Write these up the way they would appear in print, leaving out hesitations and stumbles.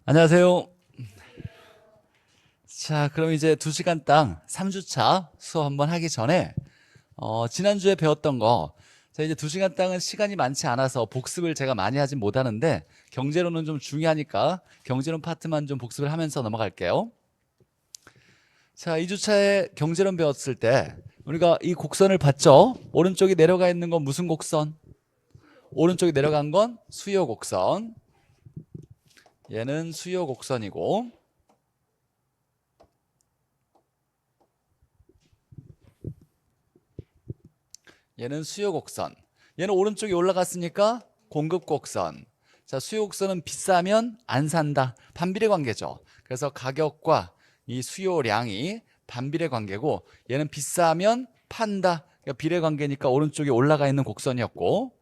안녕하세요. 자, 그럼 이제 2시간당 3주차 수업 한번 하기 전에 지난주에 배웠던 거, 자, 이제 2시간당은 시간이 많지 않아서 복습을 제가 많이 하진 못하는데 경제론은 좀 중요하니까 경제론 파트만 좀 복습을 하면서 넘어갈게요. 자, 2주차에 경제론 배웠을 때 우리가 이 곡선을 봤죠? 오른쪽이 내려가 있는 건 무슨 곡선? 오른쪽이 내려간 건 수요 곡선. 얘는 수요 곡선이고, 얘는 수요 곡선. 얘는 오른쪽이 올라갔으니까 공급 곡선. 자, 수요 곡선은 비싸면 안 산다. 반비례 관계죠. 그래서 가격과 이 수요량이 반비례 관계고, 얘는 비싸면 판다. 그러니까 비례 관계니까 오른쪽에 올라가 있는 곡선이었고,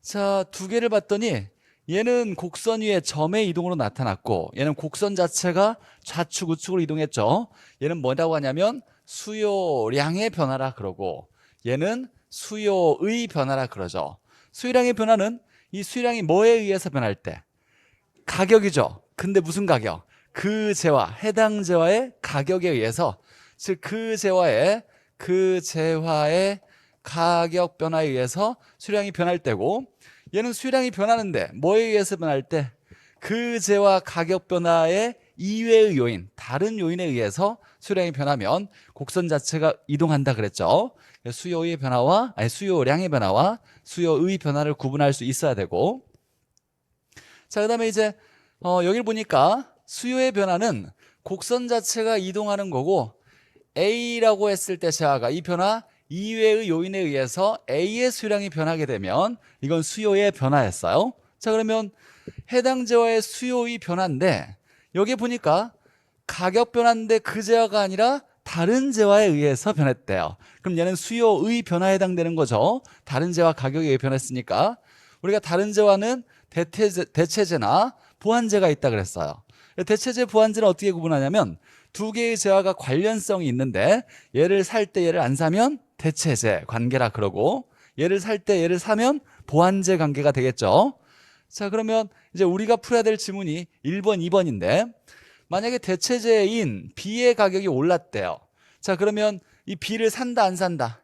자, 두 개를 봤더니 얘는 곡선 위에 점의 이동으로 나타났고, 얘는 곡선 자체가 좌측 우측으로 이동했죠. 얘는 뭐라고 하냐면 수요량의 변화라 그러고, 얘는 수요의 변화라 그러죠. 수요량의 변화는 이 수요량이 뭐에 의해서 변할 때? 가격이죠. 근데 무슨 가격? 그 재화, 해당 재화의 가격에 의해서, 즉 그 재화의 가격 변화에 의해서 수량이 변할 때고, 얘는 수량이 변하는데 뭐에 의해서 변할 때? 그 재화 가격 변화의 이외의 요인, 다른 요인에 의해서 수량이 변하면 곡선 자체가 이동한다 그랬죠. 수요량의 변화와 수요의 변화를 구분할 수 있어야 되고, 자, 그다음에 이제 여기를 보니까 수요의 변화는 곡선 자체가 이동하는 거고, A라고 했을 때 재화가 이 변화 이외의 요인에 의해서 A의 수량이 변하게 되면 이건 수요의 변화였어요. 자, 그러면 해당 재화의 수요의 변화인데, 여기 보니까 가격 변화인데 그 재화가 아니라 다른 재화에 의해서 변했대요. 그럼 얘는 수요의 변화에 해당되는 거죠. 다른 재화 가격에 의해 변했으니까. 우리가 다른 재화는 대체재나 보완재가 있다 그랬어요. 대체재, 보완재는 어떻게 구분하냐면 두 개의 재화가 관련성이 있는데, 얘를 살 때 얘를 안 사면 대체재 관계라 그러고, 얘를 살 때 얘를 사면 보완재 관계가 되겠죠. 자, 그러면 이제 우리가 풀어야 될 지문이 1번, 2번인데, 만약에 대체재인 B의 가격이 올랐대요. 자, 그러면 이 B를 산다 안 산다?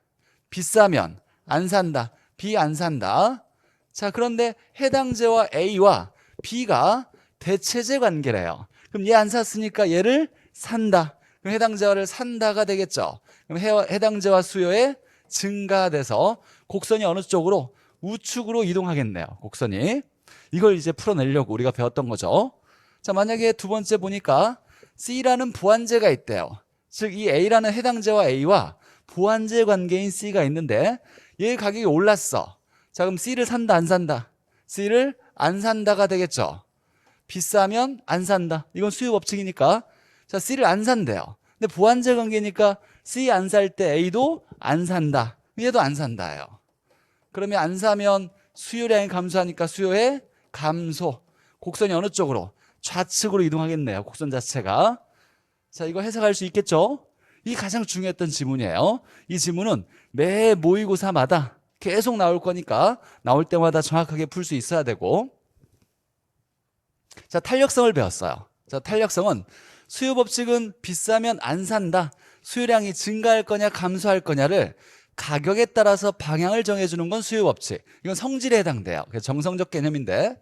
비싸면 안 산다. B 안 산다. 자, 그런데 해당 재와 A와 B가 대체재 관계래요. 그럼 얘 안 샀으니까 얘를 산다. 그럼 해당 재화를 산다가 되겠죠. 그럼 해당 재화 수요에 증가돼서 곡선이 어느 쪽으로? 우측으로 이동하겠네요. 곡선이. 이걸 이제 풀어내려고 우리가 배웠던 거죠. 자, 만약에 두 번째 보니까 C라는 보완재가 있대요. 즉 이 A라는 해당 재와 A와 보완재 관계인 C가 있는데, 얘 가격이 올랐어. 자, 그럼 C를 산다 안 산다? C를 안 산다가 되겠죠. 비싸면 안 산다. 이건 수요 법칙이니까. 자, C를 안 산대요. 근데 보완재 관계니까 C 안 살 때 A도 안 산다. 얘도 안 산다예요. 그러면 안 사면 수요량이 감소하니까 수요의 감소. 곡선이 어느 쪽으로? 좌측으로 이동하겠네요. 곡선 자체가. 자, 이거 해석할 수 있겠죠? 이 가장 중요했던 지문이에요. 이 지문은 매 모의고사마다 계속 나올 거니까 나올 때마다 정확하게 풀 수 있어야 되고, 자, 탄력성을 배웠어요. 자, 탄력성은 수요 법칙은 비싸면 안 산다. 수요량이 증가할 거냐 감소할 거냐를 가격에 따라서 방향을 정해주는 건 수요 법칙. 이건 성질에 해당돼요. 그래서 정성적 개념인데,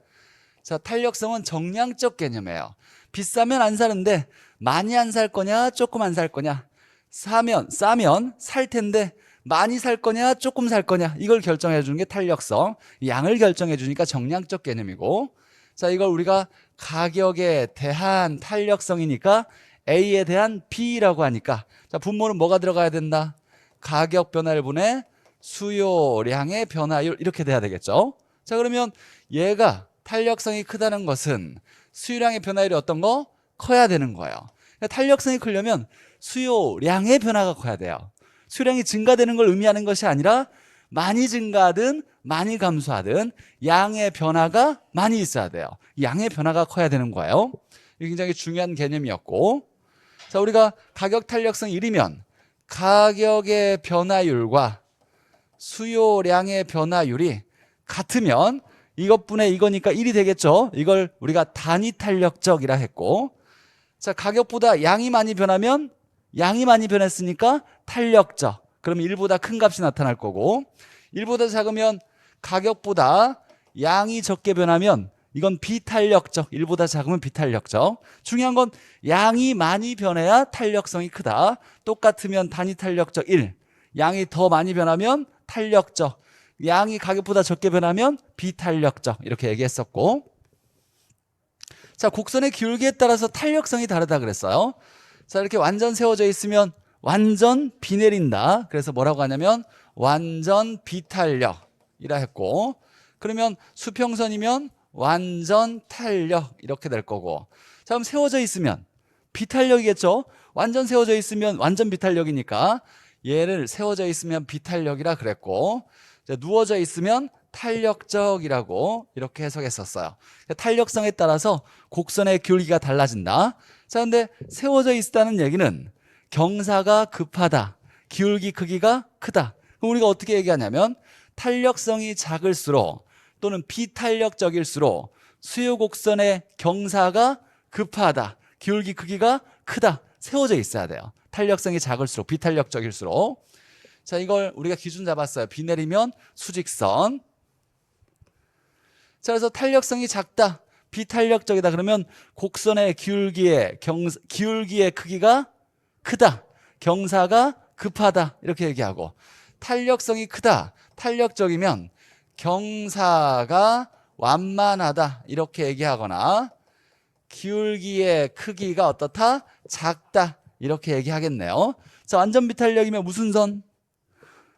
자, 탄력성은 정량적 개념이에요. 비싸면 안 사는데 많이 안 살 거냐 조금 안 살 거냐, 싸면 살 텐데 많이 살 거냐 조금 살 거냐, 이걸 결정해 주는 게 탄력성. 양을 결정해 주니까 정량적 개념이고, 자, 이걸 우리가 가격에 대한 탄력성이니까 A에 대한 B라고 하니까, 자, 분모는 뭐가 들어가야 된다? 가격 변화를 분해 수요량의 변화율, 이렇게 돼야 되겠죠. 자, 그러면 얘가 탄력성이 크다는 것은 수요량의 변화율이 어떤 거? 커야 되는 거예요. 그러니까 탄력성이 크려면 수요량의 변화가 커야 돼요. 수요량이 증가되는 걸 의미하는 것이 아니라 많이 증가하든 많이 감소하든 양의 변화가 많이 있어야 돼요. 양의 변화가 커야 되는 거예요. 이게 굉장히 중요한 개념이었고, 자, 우리가 가격 탄력성 1이면 가격의 변화율과 수요량의 변화율이 같으면 이것분의 이거니까 1이 되겠죠. 이걸 우리가 단위 탄력적이라 했고, 자, 가격보다 양이 많이 변하면 양이 많이 변했으니까 탄력적. 그러면 1보다 큰 값이 나타날 거고, 1보다 작으면 가격보다 양이 적게 변하면 이건 비탄력적. 1보다 작으면 비탄력적. 중요한 건 양이 많이 변해야 탄력성이 크다. 똑같으면 단위 탄력적 1. 양이 더 많이 변하면 탄력적. 양이 가격보다 적게 변하면 비탄력적. 이렇게 얘기했었고, 자, 곡선의 기울기에 따라서 탄력성이 다르다 그랬어요. 자, 이렇게 완전 세워져 있으면 완전 비 내린다. 그래서 뭐라고 하냐면 완전 비탄력이라 했고, 그러면 수평선이면 완전 탄력 이렇게 될 거고, 자, 그럼 세워져 있으면 비탄력이겠죠. 완전 세워져 있으면 완전 비탄력이니까 얘를 세워져 있으면 비탄력이라 그랬고, 자, 누워져 있으면 탄력적이라고 이렇게 해석했었어요. 탄력성에 따라서 곡선의 기울기가 달라진다. 자, 근데 세워져 있다는 얘기는 경사가 급하다, 기울기 크기가 크다. 그럼 우리가 어떻게 얘기하냐면 탄력성이 작을수록 또는 비탄력적일수록 수요 곡선의 경사가 급하다, 기울기 크기가 크다. 세워져 있어야 돼요. 탄력성이 작을수록, 비탄력적일수록. 자, 이걸 우리가 기준 잡았어요. 비 내리면 수직선. 자, 그래서 탄력성이 작다, 비탄력적이다 그러면 곡선의 기울기의 크기가 크다, 경사가 급하다 이렇게 얘기하고, 탄력성이 크다, 탄력적이면 경사가 완만하다 이렇게 얘기하거나, 기울기의 크기가 어떻다? 작다 이렇게 얘기하겠네요. 자, 완전 비탄력이면 무슨 선?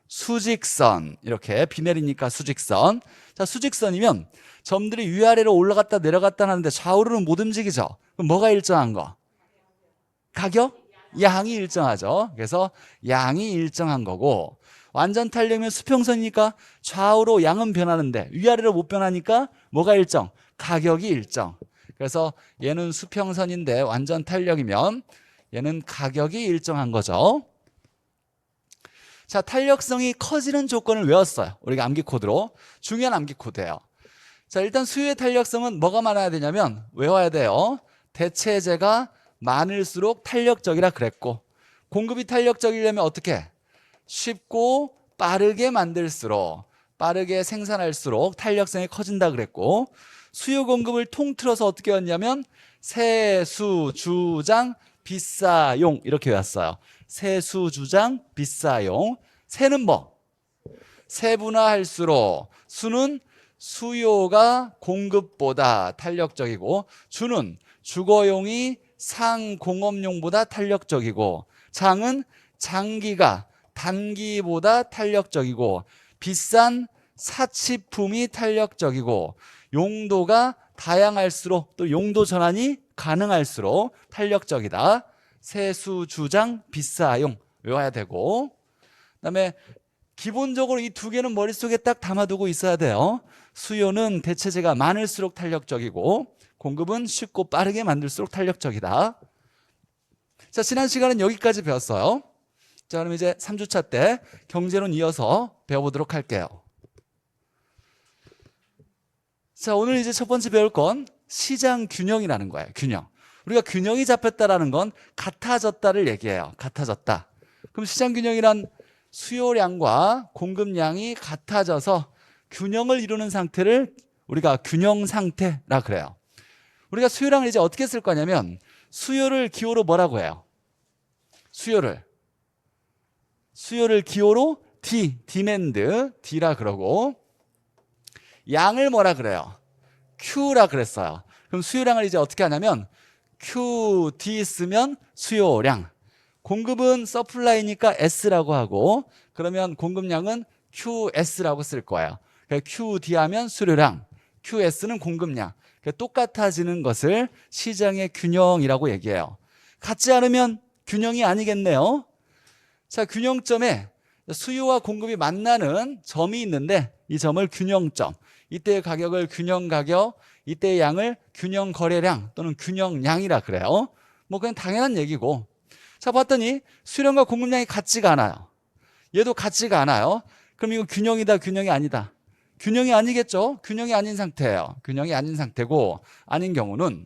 수직선. 이렇게 비 내리니까 수직선. 자, 수직선이면 점들이 위아래로 올라갔다 내려갔다 하는데 좌우로는 못 움직이죠. 그럼 뭐가 일정한 거? 가격? 양이 일정하죠. 그래서 양이 일정한 거고, 완전 탄력이면 수평선이니까 좌우로 양은 변하는데 위아래로 못 변하니까 뭐가 일정? 가격이 일정. 그래서 얘는 수평선인데 완전 탄력이면 얘는 가격이 일정한 거죠. 자, 탄력성이 커지는 조건을 외웠어요. 우리가 암기 코드로. 중요한 암기 코드예요. 자, 일단 수요의 탄력성은 뭐가 많아야 되냐면 외워야 돼요. 대체제가 많을수록 탄력적이라 그랬고, 공급이 탄력적이려면 어떻게? 쉽고 빠르게 만들수록, 빠르게 생산할수록 탄력성이 커진다 그랬고, 수요 공급을 통틀어서 어떻게 했냐면 세수주장 비싸용 이렇게 외웠어요. 세수주장 비싸용. 세는 뭐? 세분화할수록 수는 수요가 공급보다 탄력적이고, 주는 주거용이 상공업용보다 탄력적이고, 장은 장기가 단기보다 탄력적이고, 비싼 사치품이 탄력적이고, 용도가 다양할수록 또 용도 전환이 가능할수록 탄력적이다. 세수주장 비싸용 외워야 되고, 그다음에 기본적으로 이 두 개는 머릿속에 딱 담아두고 있어야 돼요. 수요는 대체제가 많을수록 탄력적이고, 공급은 쉽고 빠르게 만들수록 탄력적이다. 자, 지난 시간은 여기까지 배웠어요. 자, 그럼 이제 3주차 때 경제론 이어서 배워보도록 할게요. 자, 오늘 이제 첫 번째 배울 건 시장 균형이라는 거예요. 균형. 우리가 균형이 잡혔다라는 건 같아졌다를 얘기해요. 같아졌다. 그럼 시장 균형이란 수요량과 공급량이 같아져서 균형을 이루는 상태를 우리가 균형 상태라 그래요. 우리가 수요량을 이제 어떻게 쓸 거냐면 수요를 기호로 뭐라고 해요? 수요를 기호로 demand, D라 그러고, 양을 뭐라 그래요? Q라 그랬어요. 그럼 수요량을 이제 어떻게 하냐면 QD 쓰면 수요량, 공급은 서플라이니까 S라고 하고, 그러면 공급량은 QS라고 쓸 거예요. 그러니까 QD 하면 수요량, QS는 공급량. 똑같아지는 것을 시장의 균형이라고 얘기해요. 같지 않으면 균형이 아니겠네요. 자, 균형점에 수요와 공급이 만나는 점이 있는데 이 점을 균형점, 이때의 가격을 균형 가격, 이때의 양을 균형 거래량 또는 균형량이라 그래요. 뭐 그냥 당연한 얘기고, 자, 봤더니 수요량과 공급량이 같지가 않아요. 얘도 같지가 않아요. 그럼 이거 균형이다, 균형이 아니다? 균형이 아니겠죠? 균형이 아닌 상태예요. 균형이 아닌 상태고, 아닌 경우는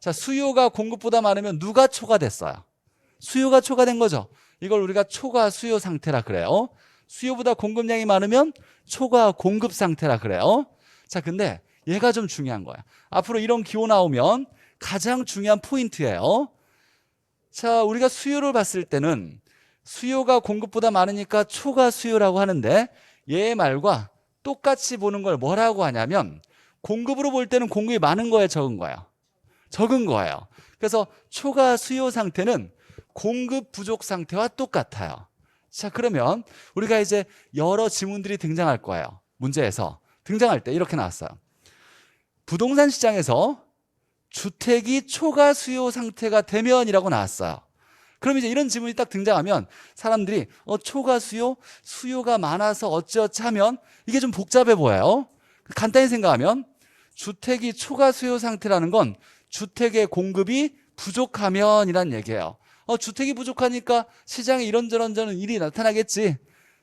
자, 수요가 공급보다 많으면 누가 초과됐어요? 수요가 초과된 거죠. 이걸 우리가 초과 수요 상태라 그래요. 수요보다 공급량이 많으면 초과 공급 상태라 그래요. 자, 근데 얘가 좀 중요한 거야. 앞으로 이런 기호 나오면 가장 중요한 포인트예요. 자, 우리가 수요를 봤을 때는 수요가 공급보다 많으니까 초과 수요라고 하는데 얘 말과 똑같이 보는 걸 뭐라고 하냐면 공급으로 볼 때는 공급이 많은 거예요, 적은 거예요? 적은 거예요. 그래서 초과 수요 상태는 공급 부족 상태와 똑같아요. 자, 그러면 우리가 이제 여러 지문들이 등장할 거예요. 문제에서 등장할 때 이렇게 나왔어요. 부동산 시장에서 주택이 초과 수요 상태가 되면이라고 나왔어요. 그럼 이제 이런 지문이 딱 등장하면 사람들이 초과 수요, 수요가 많아서 어찌어찌 하면 이게 좀 복잡해 보여요. 간단히 생각하면 주택이 초과 수요 상태라는 건 주택의 공급이 부족하면이란 얘기예요. 주택이 부족하니까 시장에 이런저런 일이 나타나겠지.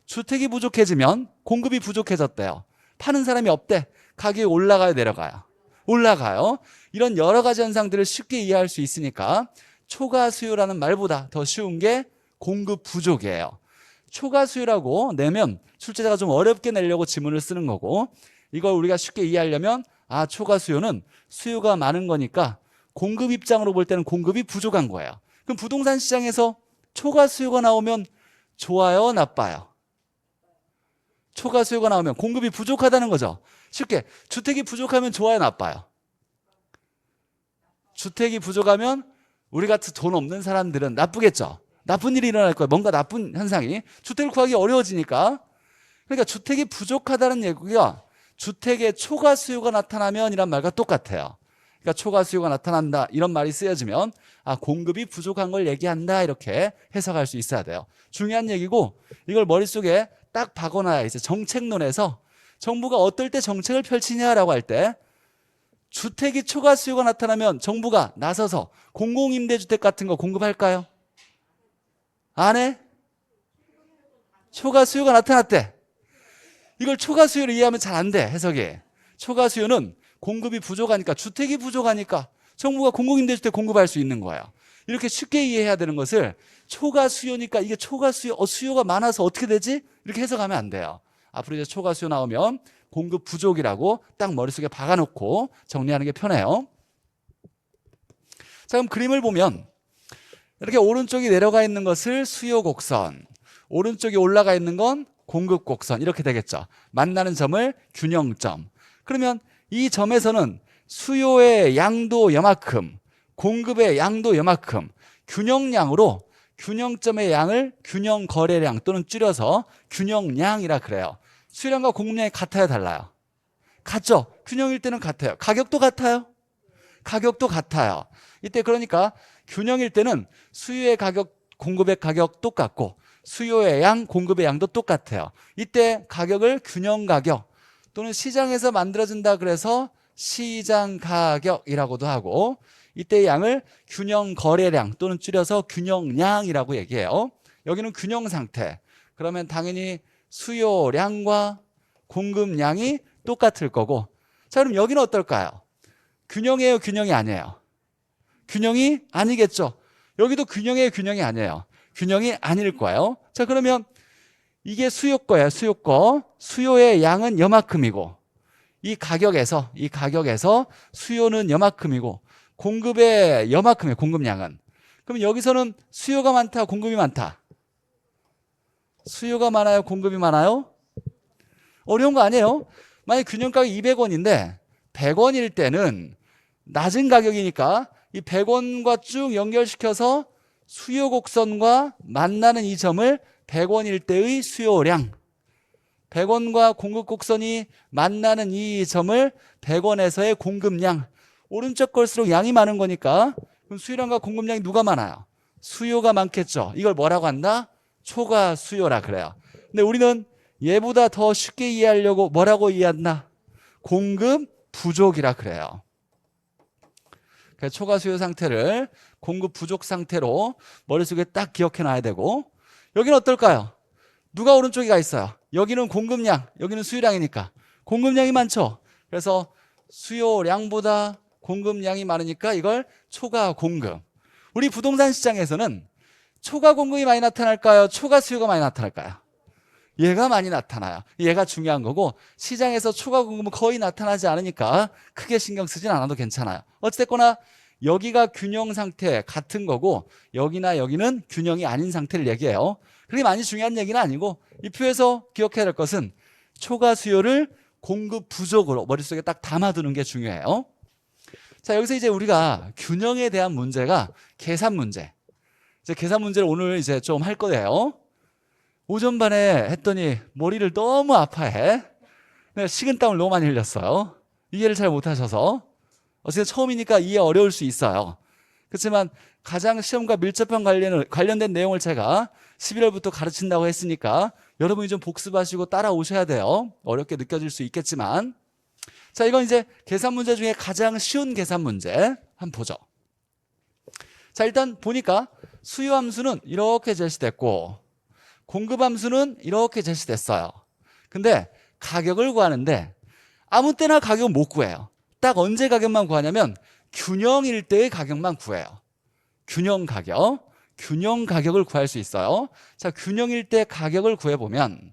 주택이 부족해지면 공급이 부족해졌대요. 파는 사람이 없대. 가격이 올라가요, 내려가요? 올라가요. 이런 여러 가지 현상들을 쉽게 이해할 수 있으니까 초과 수요라는 말보다 더 쉬운 게 공급 부족이에요. 초과 수요라고 내면 출제자가 좀 어렵게 내려고 지문을 쓰는 거고, 이걸 우리가 쉽게 이해하려면 초과 수요는 수요가 많은 거니까 공급 입장으로 볼 때는 공급이 부족한 거예요. 그럼 부동산 시장에서 초과 수요가 나오면 좋아요, 나빠요? 초과 수요가 나오면 공급이 부족하다는 거죠. 쉽게 주택이 부족하면 좋아요, 나빠요? 주택이 부족하면 우리 같은 돈 없는 사람들은 나쁘겠죠. 나쁜 일이 일어날 거예요. 뭔가 나쁜 현상이. 주택을 구하기 어려워지니까. 그러니까 주택이 부족하다는 얘기가 주택의 초과 수요가 나타나면 이란 말과 똑같아요. 그러니까 초과 수요가 나타난다 이런 말이 쓰여지면 공급이 부족한 걸 얘기한다 이렇게 해석할 수 있어야 돼요. 중요한 얘기고 이걸 머릿속에 딱 박아놔야 이제 정책론에서 정부가 어떨 때 정책을 펼치냐라고 할 때 주택이 초과 수요가 나타나면 정부가 나서서 공공임대주택 같은 거 공급할까요? 안 해? 초과 수요가 나타났대. 이걸 초과 수요를 이해하면 잘 안 돼, 해석이. 초과 수요는 공급이 부족하니까, 주택이 부족하니까 정부가 공공임대주택 공급할 수 있는 거예요. 이렇게 쉽게 이해해야 되는 것을 초과 수요니까 이게 초과 수요, 수요가 많아서 어떻게 되지? 이렇게 해석하면 안 돼요. 앞으로 이제 초과 수요 나오면 공급 부족이라고 딱 머릿속에 박아놓고 정리하는 게 편해요. 자, 그럼 그림을 보면 이렇게 오른쪽이 내려가 있는 것을 수요 곡선, 오른쪽이 올라가 있는 건 공급 곡선 이렇게 되겠죠. 만나는 점을 균형점. 그러면 이 점에서는 수요의 양도 요만큼, 공급의 양도 요만큼, 균형량으로 균형점의 양을 균형 거래량 또는 줄여서 균형량이라 그래요. 수요량과 공급량이 같아요, 달라요? 같죠? 균형일 때는 같아요. 가격도 같아요? 가격도 같아요. 이때 그러니까 균형일 때는 수요의 가격, 공급의 가격 똑같고 수요의 양, 공급의 양도 똑같아요. 이때 가격을 균형 가격 또는 시장에서 만들어진다 그래서 시장 가격이라고도 하고 이때 양을 균형 거래량 또는 줄여서 균형량이라고 얘기해요. 여기는 균형 상태. 그러면 당연히 수요량과 공급량이 똑같을 거고 자 그럼 여기는 어떨까요? 균형이에요, 균형이 아니에요? 균형이 아니겠죠. 여기도 균형이에요, 균형이 아니에요? 균형이 아닐 거예요. 자 그러면 이게 수요 거예요, 수요 거. 수요의 양은 요만큼이고 이 가격에서 수요는 요만큼이고 공급의 요만큼이에요, 공급량은. 그럼 여기서는 수요가 많다, 공급이 많다? 수요가 많아요, 공급이 많아요? 어려운 거 아니에요? 만약 균형 가격 200원인데 100원일 때는 낮은 가격이니까 이 100원과 쭉 연결시켜서 수요 곡선과 만나는 이 점을 100원일 때의 수요량, 100원과 공급 곡선이 만나는 이 점을 100원에서의 공급량, 오른쪽 걸수록 양이 많은 거니까 그럼 수요량과 공급량이 누가 많아요? 수요가 많겠죠. 이걸 뭐라고 한다? 초과 수요라 그래요. 근데 우리는 얘보다 더 쉽게 이해하려고 뭐라고 이해한다? 공급 부족이라 그래요. 그래서 초과 수요 상태를 공급 부족 상태로 머릿속에 딱 기억해 놔야 되고 여기는 어떨까요? 누가 오른쪽에 가 있어요? 여기는 공급량, 여기는 수요량이니까 공급량이 많죠. 그래서 수요량보다 공급량이 많으니까 이걸 초과 공급. 우리 부동산 시장에서는 초과 공급이 많이 나타날까요? 초과 수요가 많이 나타날까요? 얘가 많이 나타나요. 얘가 중요한 거고, 시장에서 초과 공급은 거의 나타나지 않으니까 크게 신경 쓰진 않아도 괜찮아요. 어찌됐거나 여기가 균형 상태 같은 거고, 여기나 여기는 균형이 아닌 상태를 얘기해요. 그게 많이 중요한 얘기는 아니고, 이 표에서 기억해야 될 것은 초과 수요를 공급 부족으로 머릿속에 딱 담아두는 게 중요해요. 자, 여기서 이제 우리가 균형에 대한 문제가 계산 문제. 이제 계산 문제를 오늘 이제 좀 할 거예요. 오전반에 했더니 머리를 너무 아파해. 내가 식은땀을 너무 많이 흘렸어요. 이해를 잘 못하셔서. 어쨌든 처음이니까 이해 어려울 수 있어요. 그렇지만 가장 시험과 밀접한 관련된 내용을 제가 11월부터 가르친다고 했으니까 여러분이 좀 복습하시고 따라오셔야 돼요. 어렵게 느껴질 수 있겠지만. 자, 이건 이제 계산 문제 중에 가장 쉬운 계산 문제 한번 보죠. 자, 일단 보니까 수요 함수는 이렇게 제시됐고 공급 함수는 이렇게 제시됐어요. 근데 가격을 구하는데 아무 때나 가격은 못 구해요. 딱 언제 가격만 구하냐면 균형일 때의 가격만 구해요. 균형 가격을 구할 수 있어요. 자, 균형일 때 가격을 구해보면,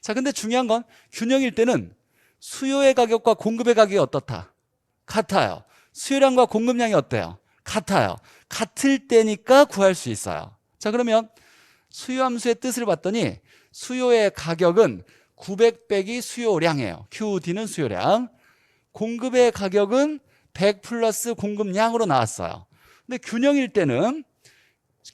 자, 근데 중요한 건 균형일 때는 수요의 가격과 공급의 가격이 어떻다? 같아요. 수요량과 공급량이 어때요? 같아요. 같을 때니까 구할 수 있어요. 자, 그러면 수요 함수의 뜻을 봤더니 수요의 가격은 900 빼기 수요량이에요. QD는 수요량. 공급의 가격은 100 플러스 공급량으로 나왔어요. 근데 균형일 때는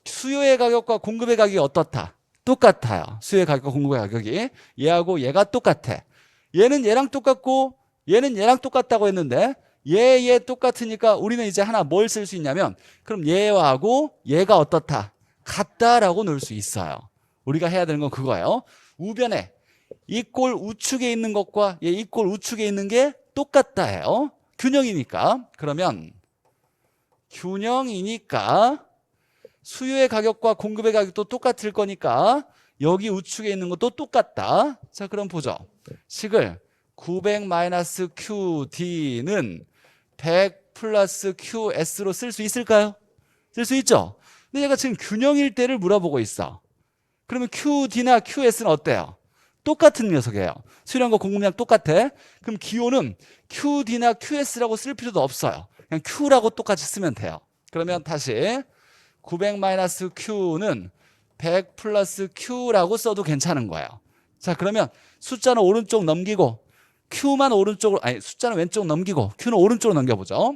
수요의 가격과 공급의 가격이 어떻다? 똑같아요. 수요의 가격과 공급의 가격이. 얘하고 얘가 똑같아. 얘는 얘랑 똑같고 얘는 얘랑 똑같다고 했는데 얘 똑같으니까 우리는 이제 하나 뭘 쓸 수 있냐면 그럼 얘하고 얘가 어떻다? 같다라고 넣을 수 있어요. 우리가 해야 되는 건 그거예요. 우변에 이 꼴 우측에 있는 것과 이 꼴 우측에 있는 게 똑같다 해요. 균형이니까. 그러면 균형이니까 수요의 가격과 공급의 가격도 똑같을 거니까 여기 우측에 있는 것도 똑같다. 자, 그럼 보죠. 식을 900-QD는 100 플러스 QS로 쓸 수 있을까요? 쓸 수 있죠. 근데 얘가 지금 균형일 때를 물어보고 있어. 그러면 QD나 QS는 어때요? 똑같은 녀석이에요. 수요량과 공급량 똑같아. 그럼 기호는 QD나 QS라고 쓸 필요도 없어요. 그냥 Q라고 똑같이 쓰면 돼요. 그러면 다시 900-Q는 100 플러스 Q라고 써도 괜찮은 거예요. 자, 그러면 숫자는 오른쪽 넘기고 Q만 오른쪽으로, 아니 숫자는 왼쪽 넘기고 Q는 오른쪽으로 넘겨보죠.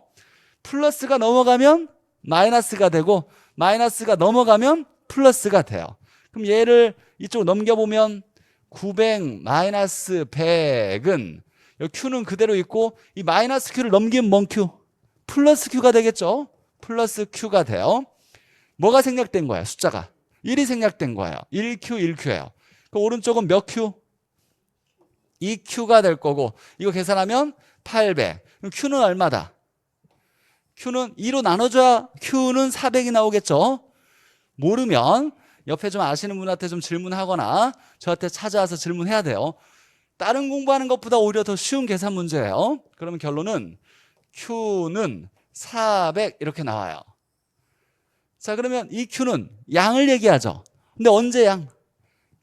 플러스가 넘어가면 마이너스가 되고 마이너스가 넘어가면 플러스가 돼요. 그럼 얘를 이쪽으로 넘겨보면 900-100은 여기 Q는 그대로 있고 이 마이너스 Q를 넘기면 뭔 Q? 플러스 Q가 되겠죠? 플러스 Q가 돼요. 뭐가 생략된 거야? 숫자가 1이 생략된 거예요. 1Q, 1Q예요. 그 오른쪽은 몇 Q? 2Q가 될 거고 이거 계산하면 800. 그럼 Q는 얼마다? Q는 2로 나눠줘야 Q는 400이 나오겠죠? 모르면 옆에 좀 아시는 분한테 좀 질문하거나 저한테 찾아와서 질문해야 돼요. 다른 공부하는 것보다 오히려 더 쉬운 계산 문제예요. 그러면 결론은 Q는 400 이렇게 나와요. 자, 그러면 이 Q는 양을 얘기하죠. 근데 언제 양?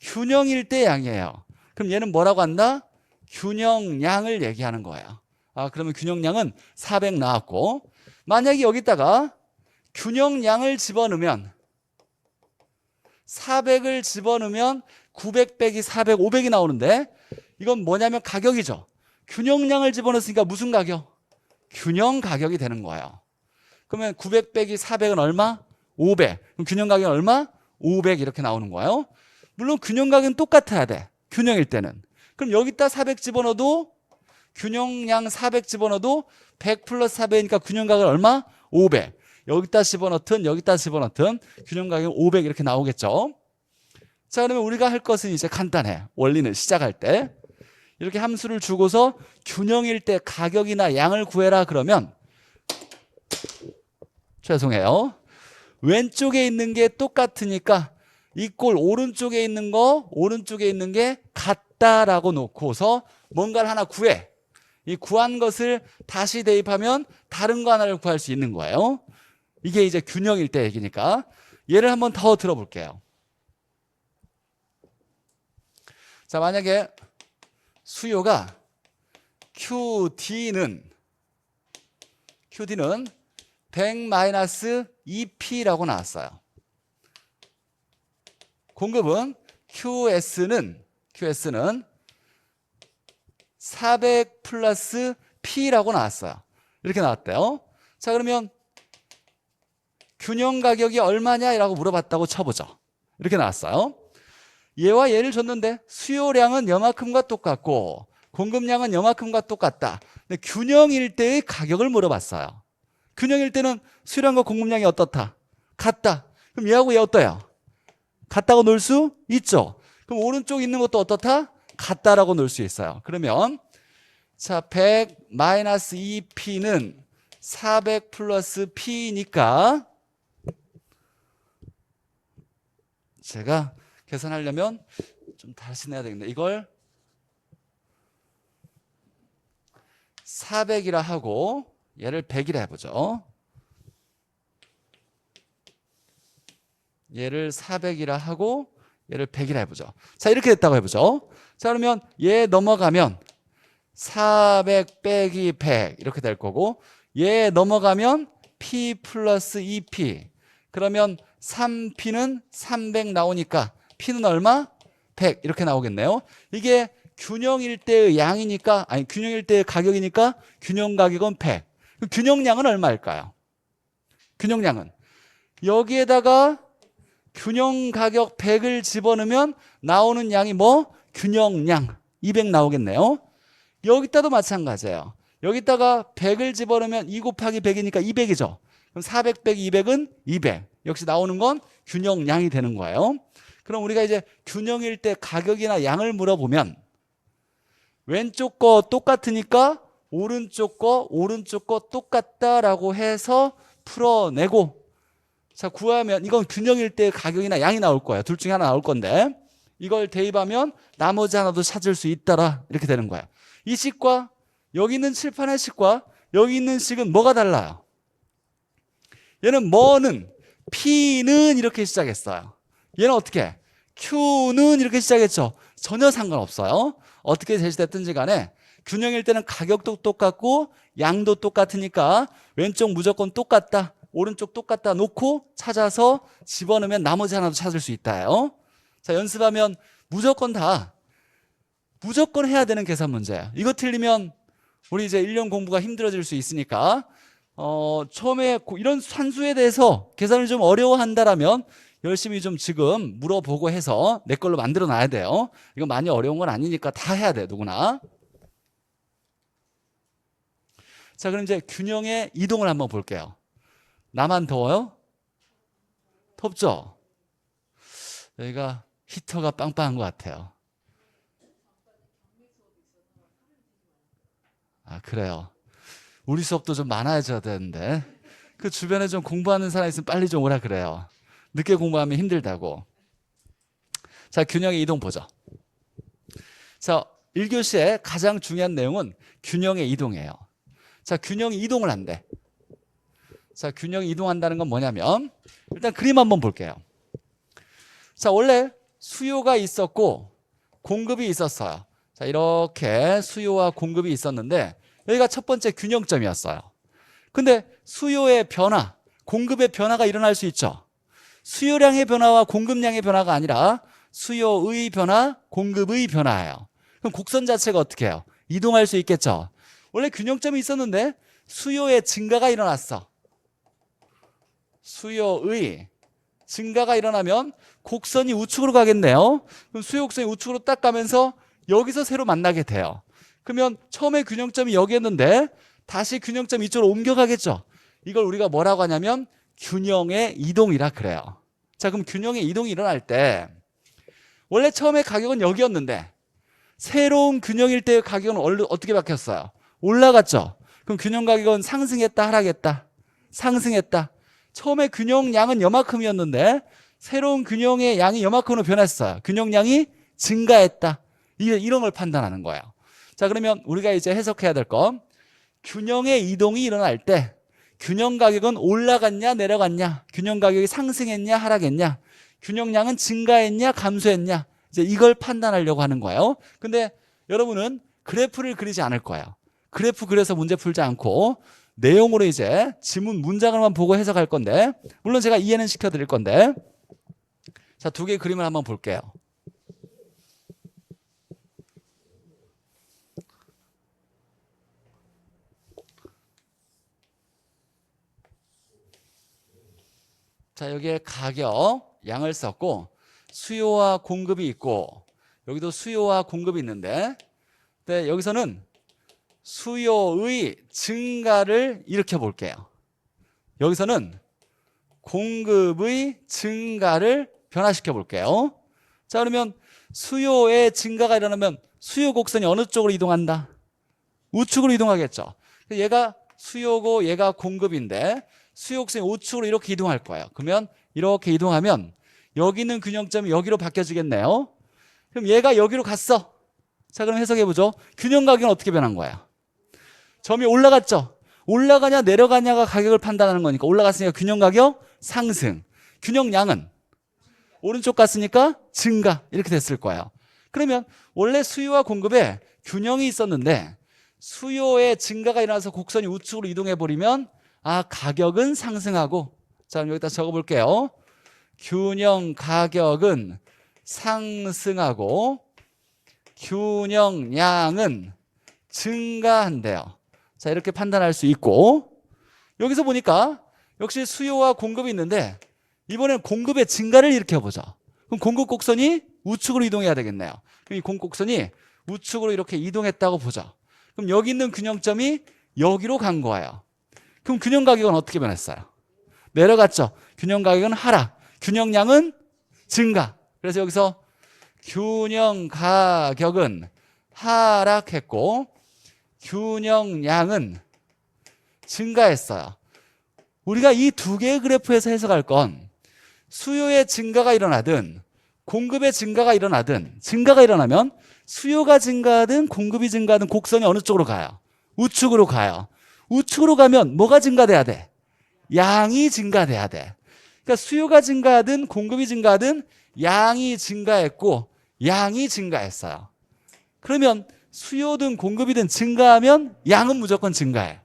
균형일 때 양이에요. 그럼 얘는 뭐라고 한다? 균형량을 얘기하는 거예요. 아, 그러면 균형량은 400 나왔고 만약에 여기다가 균형량을 집어넣으면 400을 집어넣으면 900 빼기 400, 500이 나오는데 이건 뭐냐면 가격이죠. 균형량을 집어넣었으니까 무슨 가격? 균형 가격이 되는 거예요. 그러면 900 빼기 400은 얼마? 500. 그럼 균형 가격은 얼마? 500 이렇게 나오는 거예요. 물론 균형 가격은 똑같아야 돼. 균형일 때는. 그럼 여기다 400 집어넣어도 균형량 400 집어넣어도 100 플러스 400이니까 균형 가격은 얼마? 500. 여기다 집어넣든 여기다 집어넣든 균형 가격은 500 이렇게 나오겠죠. 자, 그러면 우리가 할 것은 이제 간단해. 원리는 시작할 때 이렇게 함수를 주고서 균형일 때 가격이나 양을 구해라 그러면 죄송해요. 왼쪽에 있는 게 똑같으니까 이 꼴 오른쪽에 있는 게 같다라고 놓고서 뭔가를 하나 구해. 이 구한 것을 다시 대입하면 다른 거 하나를 구할 수 있는 거예요. 이게 이제 균형일 때 얘기니까. 예를 한번 더 들어볼게요. 자, 만약에 수요가 QD는 100-2P라고 나왔어요. 공급은 QS는 400 플러스 P라고 나왔어요. 이렇게 나왔대요. 자, 그러면 균형 가격이 얼마냐라고 물어봤다고 쳐보죠. 이렇게 나왔어요. 얘와 얘를 줬는데 수요량은 여만큼과 똑같고 공급량은 여만큼과 똑같다. 근데 균형일 때의 가격을 물어봤어요. 균형일 때는 수요량과 공급량이 어떻다? 같다. 그럼 얘하고 얘 어때요? 같다고 놓을 수 있죠. 그럼 오른쪽 있는 것도 어떻다? 같다라고 놓을 수 있어요. 그러면 자, 100-2P는 400 플러스 P니까 제가 계산하려면 좀 다시 내야 되겠네. 이걸 400이라 하고 얘를 100이라 해보죠. 얘를 400이라 하고 얘를 100이라 해보죠. 자, 이렇게 됐다고 해보죠. 자, 그러면 얘 넘어가면 400 빼기 100 이렇게 될 거고 얘 넘어가면 P 플러스 2P 그러면 3P는 300 나오니까 P는 얼마? 100 이렇게 나오겠네요. 이게 균형일 때의 양이니까 아니 균형일 때의 가격이니까 균형 가격은 100. 균형량은 얼마일까요? 균형량은 여기에다가 균형 가격 100을 집어넣으면 나오는 양이 뭐? 균형량 200 나오겠네요. 여기다도 마찬가지예요. 여기다가 100을 집어넣으면 2 곱하기 100이니까 200이죠. 그럼 400 빼기 200은 200. 역시 나오는 건 균형량이 되는 거예요. 그럼 우리가 이제 균형일 때 가격이나 양을 물어보면 왼쪽 거 똑같으니까 오른쪽 거 똑같다라고 해서 풀어내고 자 구하면 이건 균형일 때 가격이나 양이 나올 거예요. 둘 중에 하나 나올 건데 이걸 대입하면 나머지 하나도 찾을 수 있다라 이렇게 되는 거예요. 이 식과 여기 있는 칠판의 식과 여기 있는 식은 뭐가 달라요? 얘는 뭐는 P는 이렇게 시작했어요. 얘는 어떻게? Q는 이렇게 시작했죠. 전혀 상관없어요. 어떻게 제시됐든지 간에 균형일 때는 가격도 똑같고 양도 똑같으니까 왼쪽 무조건 똑같다 오른쪽 똑같다 놓고 찾아서 집어넣으면 나머지 하나도 찾을 수 있다요. 자, 연습하면 무조건 해야 되는 계산 문제예요. 이거 틀리면 우리 이제 1년 공부가 힘들어질 수 있으니까 처음에 이런 산수에 대해서 계산을 좀 어려워한다라면 열심히 좀 지금 물어보고 해서 내 걸로 만들어 놔야 돼요. 이건 많이 어려운 건 아니니까 다 해야 돼요, 누구나. 자, 그럼 이제 균형의 이동을 한번 볼게요. 나만 더워요? 덥죠? 여기가 히터가 빵빵한 것 같아요. 아, 그래요. 우리 수업도 좀 많아져야 되는데 그 주변에 좀 공부하는 사람 있으면 빨리 좀 오라 그래요. 늦게 공부하면 힘들다고. 자, 균형의 이동 보죠. 자, 1교시의 가장 중요한 내용은 균형의 이동이에요. 자, 균형이 이동을 한대. 자, 균형이 이동한다는 건 뭐냐면 일단 그림 한번 볼게요. 자, 원래 수요가 있었고 공급이 있었어요. 자, 이렇게 수요와 공급이 있었는데 여기가 첫 번째 균형점이었어요. 근데 수요의 변화, 공급의 변화가 일어날 수 있죠. 수요량의 변화와 공급량의 변화가 아니라 수요의 변화, 공급의 변화예요. 그럼 곡선 자체가 어떻게 해요? 이동할 수 있겠죠. 원래 균형점이 있었는데 수요의 증가가 일어났어. 수요의 증가가 일어나면 곡선이 우측으로 가겠네요. 그럼 수요 곡선이 우측으로 딱 가면서 여기서 새로 만나게 돼요. 그러면 처음에 균형점이 여기였는데 다시 균형점 이쪽으로 옮겨가겠죠. 이걸 우리가 뭐라고 하냐면 균형의 이동이라 그래요. 자, 그럼 균형의 이동이 일어날 때 원래 처음에 가격은 여기였는데 새로운 균형일 때의 가격은 어떻게 바뀌었어요? 올라갔죠. 그럼 균형 가격은 상승했다, 하락했다? 상승했다. 처음에 균형량은 요만큼이었는데 새로운 균형의 양이 요만큼으로 변했어요. 균형량이 증가했다. 이런 걸 판단하는 거예요. 자, 그러면 우리가 이제 해석해야 될 거, 균형의 이동이 일어날 때 균형 가격은 올라갔냐 내려갔냐, 균형 가격이 상승했냐 하락했냐, 균형량은 증가했냐 감소했냐, 이제 이걸 판단하려고 하는 거예요. 근데 여러분은 그래프를 그리지 않을 거예요. 그래프 그려서 문제 풀지 않고 내용으로 이제 지문 문장을만 보고 해석할 건데, 물론 제가 이해는 시켜드릴 건데, 자, 두 개의 그림을 한번 볼게요. 자, 여기에 가격, 양을 썼고 수요와 공급이 있고 여기도 수요와 공급이 있는데, 네, 여기서는 수요의 증가를 일으켜 볼게요. 여기서는 공급의 증가를 변화시켜 볼게요. 자, 그러면 수요의 증가가 일어나면 수요 곡선이 어느 쪽으로 이동한다? 우측으로 이동하겠죠. 얘가 수요고 얘가 공급인데 수요 곡선이 우측으로 이렇게 이동할 거예요. 그러면 이렇게 이동하면 여기 있는 균형점이 여기로 바뀌어지겠네요. 그럼 얘가 여기로 갔어. 자, 그럼 해석해 보죠. 균형 가격은 어떻게 변한 거예요? 점이 올라갔죠. 올라가냐 내려가냐가 가격을 판단하는 거니까 올라갔으니까 균형 가격 상승, 균형량은 오른쪽 갔으니까 증가, 이렇게 됐을 거예요. 그러면 원래 수요와 공급에 균형이 있었는데 수요의 증가가 일어나서 곡선이 우측으로 이동해 버리면 가격은 상승하고, 자, 여기다 적어 볼게요. 균형 가격은 상승하고 균형량은 증가한대요. 자, 이렇게 판단할 수 있고, 여기서 보니까 역시 수요와 공급이 있는데 이번엔 공급의 증가를 일으켜보죠. 그럼 공급 곡선이 우측으로 이동해야 되겠네요. 그럼 이 공급 곡선이 우측으로 이렇게 이동했다고 보죠. 그럼 여기 있는 균형점이 여기로 간 거예요. 그럼 균형 가격은 어떻게 변했어요? 내려갔죠. 균형 가격은 하락, 균형량은 증가. 그래서 여기서 균형 가격은 하락했고 균형량은 증가했어요. 우리가 이 두 개의 그래프에서 해석할 건 수요의 증가가 일어나든 공급의 증가가 일어나든, 증가가 일어나면 수요가 증가하든 공급이 증가하든 곡선이 어느 쪽으로 가요? 우측으로 가요. 우측으로 가면 뭐가 증가돼야 돼? 양이 증가돼야 돼. 그러니까 수요가 증가하든 공급이 증가하든 양이 증가했고 양이 증가했어요. 그러면 수요든 공급이든 증가하면 양은 무조건 증가해요.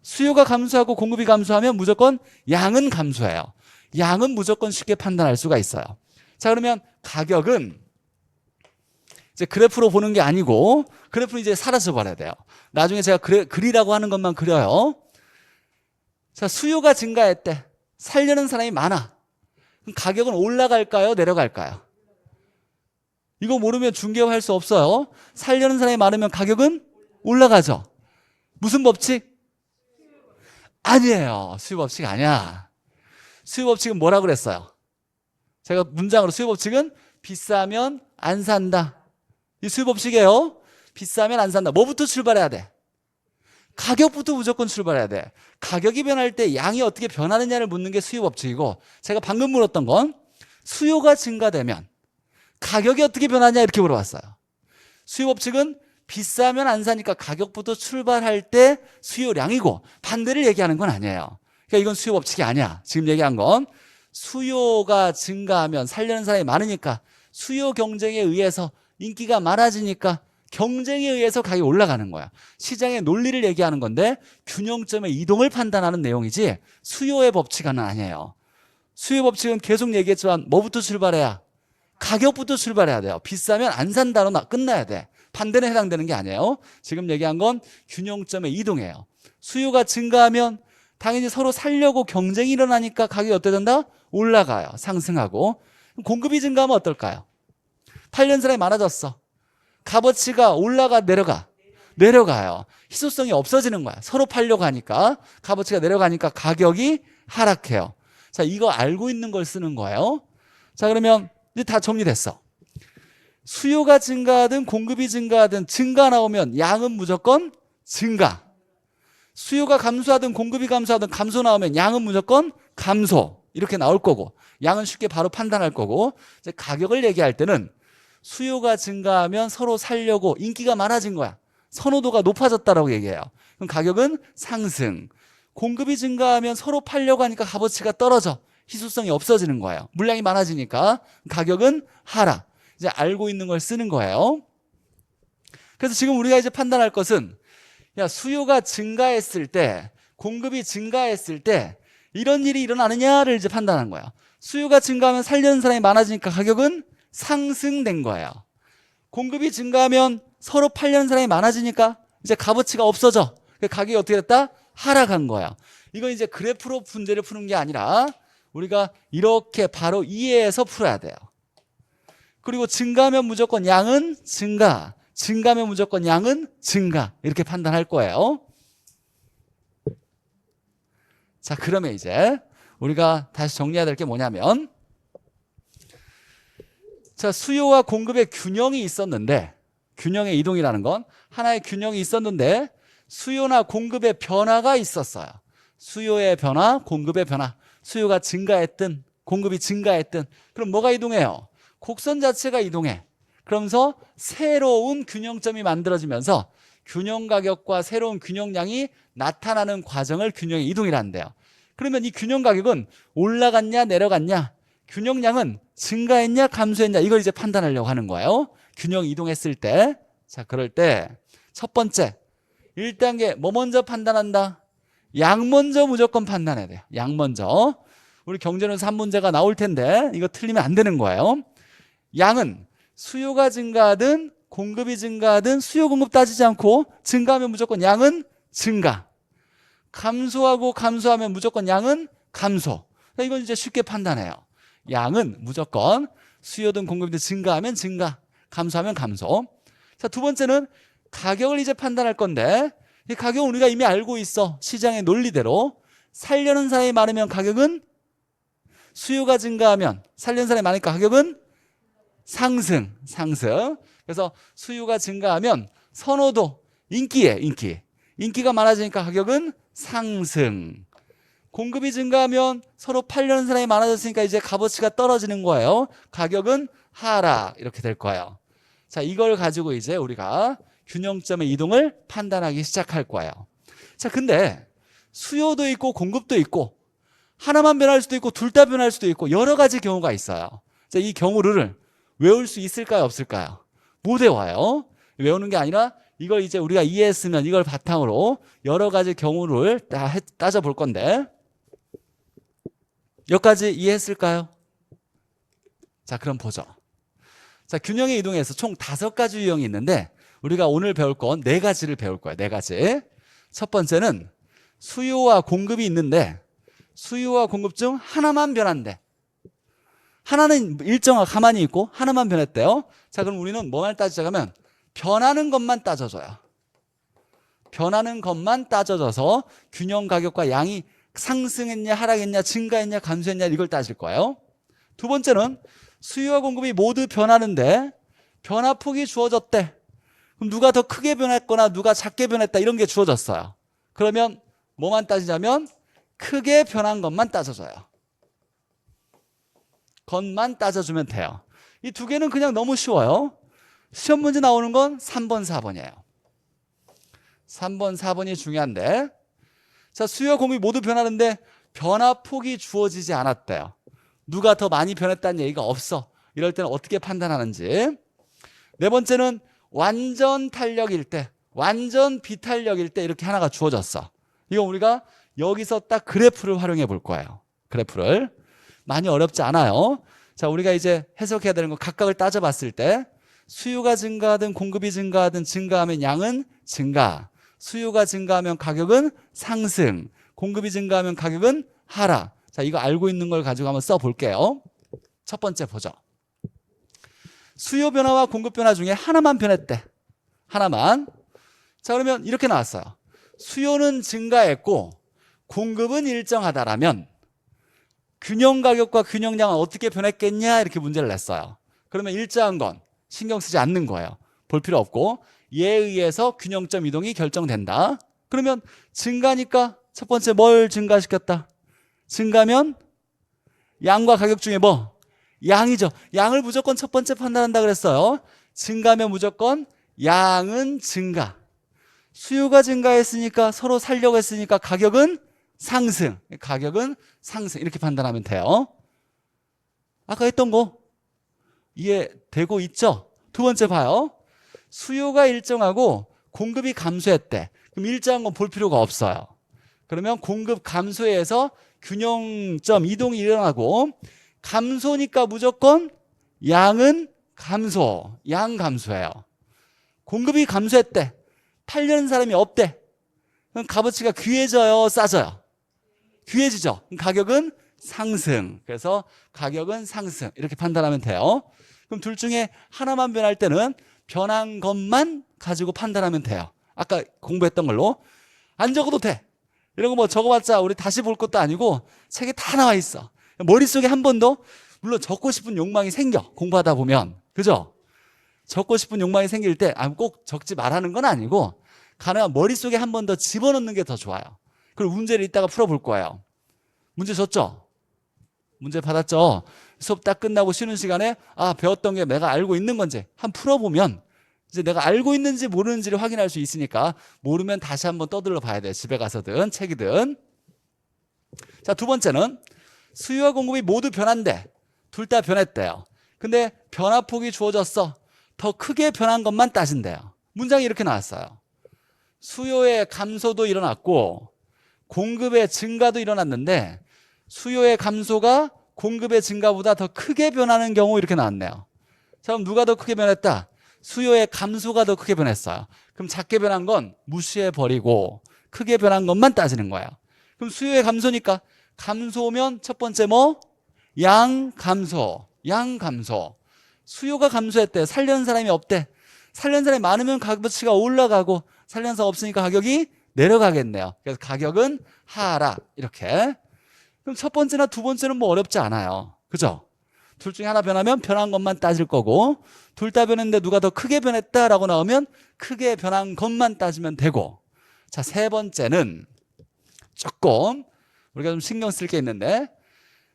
수요가 감소하고 공급이 감소하면 무조건 양은 감소해요. 양은 무조건 쉽게 판단할 수가 있어요. 자, 그러면 가격은 이제 그래프로 보는 게 아니고 그래프는 이제 사라져 버려야 돼요. 나중에 제가 그리라고 하는 것만 그려요. 자, 수요가 증가했대. 살려는 사람이 많아. 그럼 가격은 올라갈까요? 내려갈까요? 이거 모르면 중개할 수 없어요. 살려는 사람이 많으면 가격은 올라가죠. 무슨 법칙? 아니에요. 수요 법칙 아니야. 수요 법칙은 뭐라 그랬어요? 제가 문장으로 수요 법칙은 비싸면 안 산다. 이 수요 법칙이에요. 비싸면 안 산다. 뭐부터 출발해야 돼? 가격부터 무조건 출발해야 돼. 가격이 변할 때 양이 어떻게 변하느냐를 묻는 게 수요 법칙이고, 제가 방금 물었던 건 수요가 증가되면 가격이 어떻게 변하냐 이렇게 물어봤어요. 수요 법칙은 비싸면 안 사니까 가격부터 출발할 때 수요량이고, 반대를 얘기하는 건 아니에요. 그러니까 이건 수요 법칙이 아니야. 지금 얘기한 건 수요가 증가하면 살려는 사람이 많으니까 수요 경쟁에 의해서 인기가 많아지니까 경쟁에 의해서 가격이 올라가는 거야. 시장의 논리를 얘기하는 건데 균형점의 이동을 판단하는 내용이지 수요의 법칙은 아니에요. 수요 법칙은 계속 얘기했지만 뭐부터 출발해야? 가격부터 출발해야 돼요. 비싸면 안 산다로 끝나야 돼. 반대는 해당되는 게 아니에요. 지금 얘기한 건 균형점의 이동이에요. 수요가 증가하면 당연히 서로 살려고 경쟁이 일어나니까 가격이 어떻게 된다? 올라가요. 상승하고. 공급이 증가하면 어떨까요? 팔려는 사람이 많아졌어. 값어치가 올라가 내려가? 내려가요. 희소성이 없어지는 거야. 서로 팔려고 하니까 값어치가 내려가니까 가격이 하락해요. 자, 이거 알고 있는 걸 쓰는 거예요. 자, 그러면 이제 다 정리됐어. 수요가 증가하든 공급이 증가하든 증가 나오면 양은 무조건 증가. 수요가 감소하든 공급이 감소하든 감소 나오면 양은 무조건 감소. 이렇게 나올 거고, 양은 쉽게 바로 판단할 거고, 이제 가격을 얘기할 때는 수요가 증가하면 서로 살려고 인기가 많아진 거야. 선호도가 높아졌다라고 얘기해요. 그럼 가격은 상승. 공급이 증가하면 서로 팔려고 하니까 값어치가 떨어져. 희소성이 없어지는 거예요. 물량이 많아지니까 가격은 하락. 이제 알고 있는 걸 쓰는 거예요. 그래서 지금 우리가 이제 판단할 것은 야, 수요가 증가했을 때, 공급이 증가했을 때 이런 일이 일어나느냐를 이제 판단한 거예요. 수요가 증가하면 살려는 사람이 많아지니까 가격은 상승된 거예요. 공급이 증가하면 서로 팔려는 사람이 많아지니까 이제 값어치가 없어져. 가격이 어떻게 됐다? 하락한 거야. 이건 이제 그래프로 문제를 푸는 게 아니라 우리가 이렇게 바로 이해해서 풀어야 돼요. 그리고 증가하면 무조건 양은 증가, 증가하면 무조건 양은 증가, 이렇게 판단할 거예요. 자, 그러면 이제 우리가 다시 정리해야 될 게 뭐냐면, 자, 수요와 공급의 균형이 있었는데, 균형의 이동이라는 건 하나의 균형이 있었는데 수요나 공급의 변화가 있었어요. 수요의 변화, 공급의 변화. 수요가 증가했든 공급이 증가했든 그럼 뭐가 이동해요? 곡선 자체가 이동해. 그러면서 새로운 균형점이 만들어지면서 균형 가격과 새로운 균형량이 나타나는 과정을 균형의 이동이라는데요. 그러면 이 균형 가격은 올라갔냐 내려갔냐, 균형량은 증가했냐 감소했냐, 이걸 이제 판단하려고 하는 거예요. 균형 이동했을 때. 자, 그럴 때 첫 번째 1단계 뭐 먼저 판단한다? 양 먼저 무조건 판단해야 돼요. 양 먼저. 우리 경제론에서 한 문제가 나올 텐데 이거 틀리면 안 되는 거예요. 양은 수요가 증가하든 공급이 증가하든 수요 공급 따지지 않고 증가하면 무조건 양은 증가, 감소하고 감소하면 무조건 양은 감소. 이건 이제 쉽게 판단해요. 양은 무조건 수요든 공급이든 증가하면 증가, 감소하면 감소. 자, 두 번째는 가격을 이제 판단할 건데 이 가격은 우리가 이미 알고 있어. 시장의 논리대로 살려는 사람이 많으면 가격은, 수요가 증가하면 살려는 사람이 많으니까 가격은 상승. 그래서 수요가 증가하면 선호도, 인기가 많아지니까 가격은 상승. 공급이 증가하면 서로 팔려는 사람이 많아졌으니까 이제 값어치가 떨어지는 거예요. 가격은 하락. 이렇게 될 거예요. 자, 이걸 가지고 이제 우리가 균형점의 이동을 판단하기 시작할 거예요. 자, 근데 수요도 있고 공급도 있고 하나만 변할 수도 있고 둘 다 변할 수도 있고 여러 가지 경우가 있어요. 자, 이 경우를 외울 수 있을까요 없을까요? 못 외워요. 외우는 게 아니라 이걸 이제 우리가 이해했으면 이걸 바탕으로 여러 가지 경우를 따져볼 건데, 여기까지 이해했을까요? 자, 그럼 보죠. 자, 균형의 이동에서 총 5가지 유형이 있는데 우리가 오늘 배울 건 4가지를 배울 거예요. 4가지. 첫 번째는 수요와 공급이 있는데 수요와 공급 중 하나만 변한대. 하나는 일정하게 가만히 있고 하나만 변했대요. 자, 그럼 우리는 뭐만 따지자면 변하는 것만 따져줘요. 변하는 것만 따져줘서 균형 가격과 양이 상승했냐 하락했냐 증가했냐 감소했냐 이걸 따질 거예요. 두 번째는 수요와 공급이 모두 변하는데 변화폭이 주어졌대. 그럼 누가 더 크게 변했거나 누가 작게 변했다 이런 게 주어졌어요. 그러면 뭐만 따지자면 크게 변한 것만 따져줘요. 것만 따져주면 돼요. 이 두 개는 그냥 너무 쉬워요. 시험 문제 나오는 건 3번, 4번이에요. 3번, 4번이 중요한데, 자, 수요 공급이 모두 변하는데 변화폭이 주어지지 않았대요. 누가 더 많이 변했다는 얘기가 없어. 이럴 때는 어떻게 판단하는지. 네 번째는 완전 탄력일 때, 완전 비탄력일 때 이렇게 하나가 주어졌어. 이거 우리가 여기서 딱 그래프를 활용해 볼 거예요. 그래프를. 많이 어렵지 않아요. 자, 우리가 이제 해석해야 되는 거 각각을 따져봤을 때 수요가 증가하든 공급이 증가하든 증가하면 양은 증가, 수요가 증가하면 가격은 상승, 공급이 증가하면 가격은 하락. 자, 이거 알고 있는 걸 가지고 한번 써볼게요. 첫 번째 보죠. 수요 변화와 공급 변화 중에 하나만 변했대. 하나만. 자, 그러면 이렇게 나왔어요. 수요는 증가했고 공급은 일정하다라면 균형 가격과 균형량은 어떻게 변했겠냐 이렇게 문제를 냈어요. 그러면 일정한 건 신경 쓰지 않는 거예요. 볼 필요 없고 얘에 의해서 균형점 이동이 결정된다. 그러면 증가니까 첫 번째 뭘 증가시켰다? 증가면 양과 가격 중에 뭐? 양이죠. 양을 무조건 첫 번째 판단한다 그랬어요. 증가면 무조건 양은 증가. 수요가 증가했으니까 서로 살려고 했으니까 가격은 상승. 가격은 상승. 이렇게 판단하면 돼요. 아까 했던 거 이해되고 있죠? 두 번째 봐요. 수요가 일정하고 공급이 감소했대. 그럼 일정한 건 볼 필요가 없어요. 그러면 공급 감소에서 균형점 이동이 일어나고 감소니까 무조건 양은 감소. 양 감소해요. 공급이 감소했대. 팔려는 사람이 없대. 그럼 값어치가 귀해져요, 싸져요? 귀해지죠. 그럼 가격은 상승. 그래서 가격은 상승. 이렇게 판단하면 돼요. 그럼 둘 중에 하나만 변할 때는 변한 것만 가지고 판단하면 돼요. 아까 공부했던 걸로. 안 적어도 돼. 이런 거 뭐 적어봤자 우리 다시 볼 것도 아니고 책에 다 나와 있어. 머릿속에 한 번 더 물론 적고 싶은 욕망이 생겨. 공부하다 보면. 그죠? 적고 싶은 욕망이 생길 때 꼭 적지 말라는 건 아니고 가능한 머릿속에 한 번 더 집어넣는 게 더 좋아요. 그리고 문제를 이따가 풀어볼 거예요. 문제 줬죠? 문제 받았죠? 수업 딱 끝나고 쉬는 시간에 배웠던 게 내가 알고 있는 건지 한번 풀어보면 이제 내가 알고 있는지 모르는지를 확인할 수 있으니까 모르면 다시 한번 떠들러 봐야 돼. 집에 가서든 책이든. 자, 두 번째는 수요와 공급이 모두 변한대. 둘 다 변했대요. 근데 변화폭이 주어졌어. 더 크게 변한 것만 따진대요. 문장이 이렇게 나왔어요. 수요의 감소도 일어났고 공급의 증가도 일어났는데 수요의 감소가 공급의 증가보다 더 크게 변하는 경우 이렇게 나왔네요. 자, 그럼 누가 더 크게 변했다? 수요의 감소가 더 크게 변했어요. 그럼 작게 변한 건 무시해버리고 크게 변한 것만 따지는 거예요. 그럼 수요의 감소니까 감소면 첫 번째 뭐? 양 감소. 양 감소. 수요가 감소했대. 살려는 사람이 없대. 살려는 사람이 많으면 값어치가 올라가고 살려는 사람 없으니까 가격이 내려가겠네요. 그래서 가격은 하락. 이렇게. 그럼 첫 번째나 두 번째는 뭐 어렵지 않아요. 그죠? 둘 중에 하나 변하면 변한 것만 따질 거고 둘 다 변했는데 누가 더 크게 변했다라고 나오면 크게 변한 것만 따지면 되고 자, 세 번째는 조금 우리가 좀 신경 쓸 게 있는데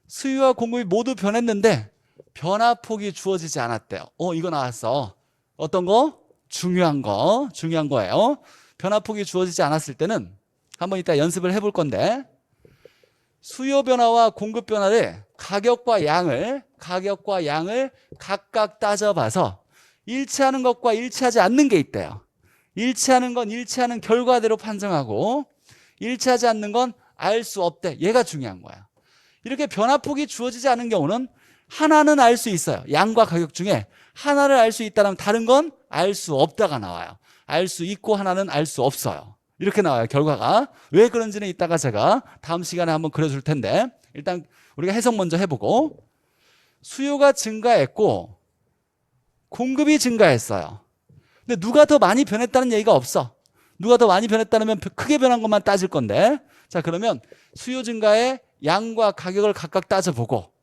수요와 공급이 모두 변했는데 변화폭이 주어지지 않았대요. 이거 나왔어. 어떤 거? 중요한 거예요. 변화폭이 주어지지 않았을 때는 한번 이따 연습을 해볼 건데 수요 변화와 공급 변화를 가격과 양을 각각 따져봐서 일치하는 것과 일치하지 않는 게 있대요. 일치하는 건 일치하는 결과대로 판정하고 일치하지 않는 건 알 수 없대. 얘가 중요한 거야. 이렇게 변화폭이 주어지지 않은 경우는 하나는 알 수 있어요. 양과 가격 중에 하나를 알 수 있다면 다른 건 알 수 없다가 나와요. 알 수 있고 하나는 알 수 없어요. 이렇게 나와요, 결과가. 왜 그런지는 이따가 제가 다음 시간에 한번 그려줄 텐데 일단 우리가 해석 먼저 해보고 수요가 증가했고 공급이 증가했어요. 근데 누가 더 많이 변했다는 얘기가 없어. 누가 더 많이 변했다면 크게 변한 것만 따질 건데 자, 그러면 수요 증가에 양과 가격을 각각 따져보고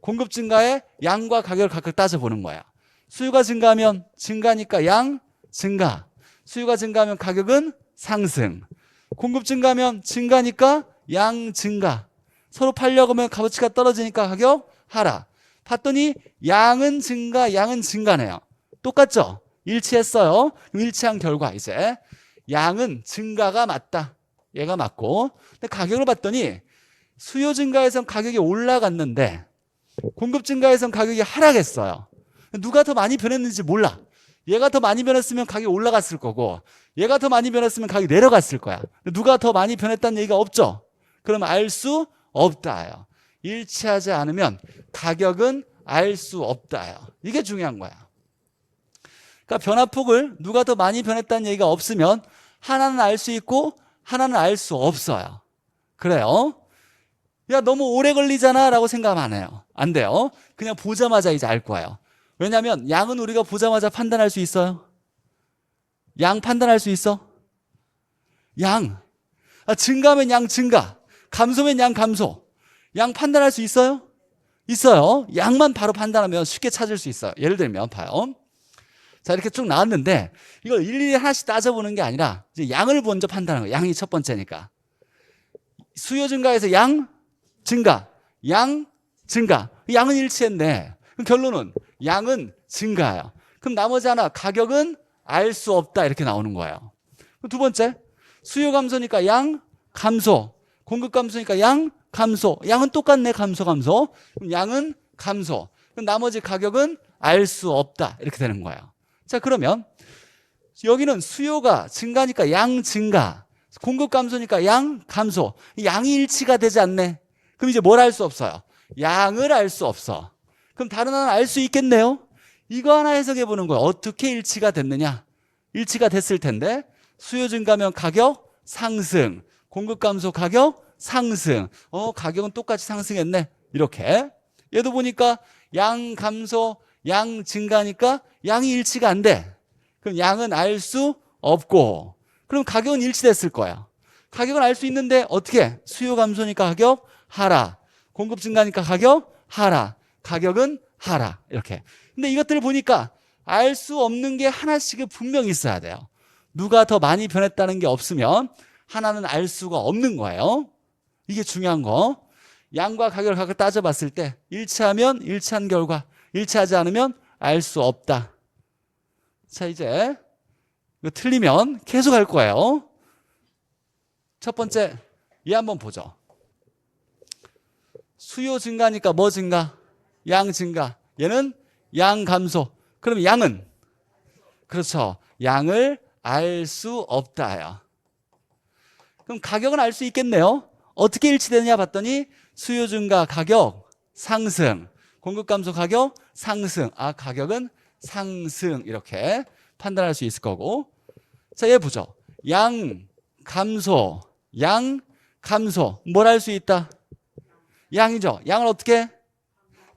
공급 증가에 양과 가격을 각각 따져보는 거야. 수요가 증가하면 증가니까 양 증가, 수요가 증가하면 가격은 상승, 공급 증가하면 증가니까 양 증가, 서로 팔려고 하면 값어치가 떨어지니까 가격 하락. 봤더니 양은 증가, 양은 증가네요. 똑같죠? 일치했어요. 그럼 일치한 결과 이제 양은 증가가 맞다. 얘가 맞고 근데 가격을 봤더니 수요 증가에선 가격이 올라갔는데 공급 증가에선 가격이 하락했어요. 누가 더 많이 변했는지 몰라. 얘가 더 많이 변했으면 가격이 올라갔을 거고 얘가 더 많이 변했으면 가격이 내려갔을 거야. 누가 더 많이 변했다는 얘기가 없죠. 그럼 알 수 없다예요. 일치하지 않으면 가격은 알 수 없다예요. 이게 중요한 거야. 그러니까 변화폭을 누가 더 많이 변했다는 얘기가 없으면 하나는 알 수 있고 하나는 알 수 없어요. 그래요. 야, 너무 오래 걸리잖아 라고 생각하면 안 해요. 안 돼요. 그냥 보자마자 이제 알 거예요. 왜냐하면 양은 우리가 보자마자 판단할 수 있어요. 양 판단할 수 있어? 양. 증가하면 양 증가, 감소면 양 감소. 양 판단할 수 있어요? 있어요. 양만 바로 판단하면 쉽게 찾을 수 있어요. 예를 들면 봐요. 자, 이렇게 쭉 나왔는데 이걸 일일이 하나씩 따져보는 게 아니라 이제 양을 먼저 판단하는 거예요. 양이 첫 번째니까. 수요 증가에서 양 증가, 양 증가. 양은 일치했네. 그럼 결론은 양은 증가예요. 그럼 나머지 하나 가격은 알 수 없다 이렇게 나오는 거예요. 두 번째, 수요 감소니까 양 감소, 공급 감소니까 양 감소. 양은 똑같네. 감소. 그럼 양은 감소. 그럼 나머지 가격은 알 수 없다. 이렇게 되는 거예요. 자, 그러면 여기는 수요가 증가니까 양 증가, 공급 감소니까 양 감소. 양이 일치가 되지 않네. 그럼 이제 뭘 알 수 없어요? 양을 알 수 없어. 그럼 다른 하나는 알 수 있겠네요. 이거 하나 해석해 보는 거예요. 어떻게 일치가 됐느냐? 일치가 됐을 텐데 수요 증가면 가격 상승, 공급 감소 가격 상승. 가격은 똑같이 상승했네. 이렇게. 얘도 보니까 양 감소, 양 증가니까 양이 일치가 안 돼. 그럼 양은 알 수 없고, 그럼 가격은 일치됐을 거야. 가격은 알 수 있는데 어떻게? 수요 감소니까 가격 하락, 공급 증가니까 가격 하락, 가격은 하락. 이렇게. 근데 이것들을 보니까 알 수 없는 게 하나씩은 분명히 있어야 돼요. 누가 더 많이 변했다는 게 없으면 하나는 알 수가 없는 거예요. 이게 중요한 거. 양과 가격을 각각 따져봤을 때 일치하면 일치한 결과, 일치하지 않으면 알 수 없다. 자, 이제 이거 틀리면 계속 할 거예요. 첫 번째, 얘 한번 보죠. 수요 증가니까 뭐 증가? 양 증가. 얘는 양 감소. 그럼 양은? 그렇죠. 양을 알 수 없다요. 그럼 가격은 알 수 있겠네요. 어떻게 일치되느냐 봤더니 수요 증가 가격 상승, 공급 감소 가격 상승. 가격은 상승. 이렇게 판단할 수 있을 거고. 자, 얘 보죠. 양 감소, 양 감소. 뭘 알 수 있다? 양이죠. 양을 어떻게?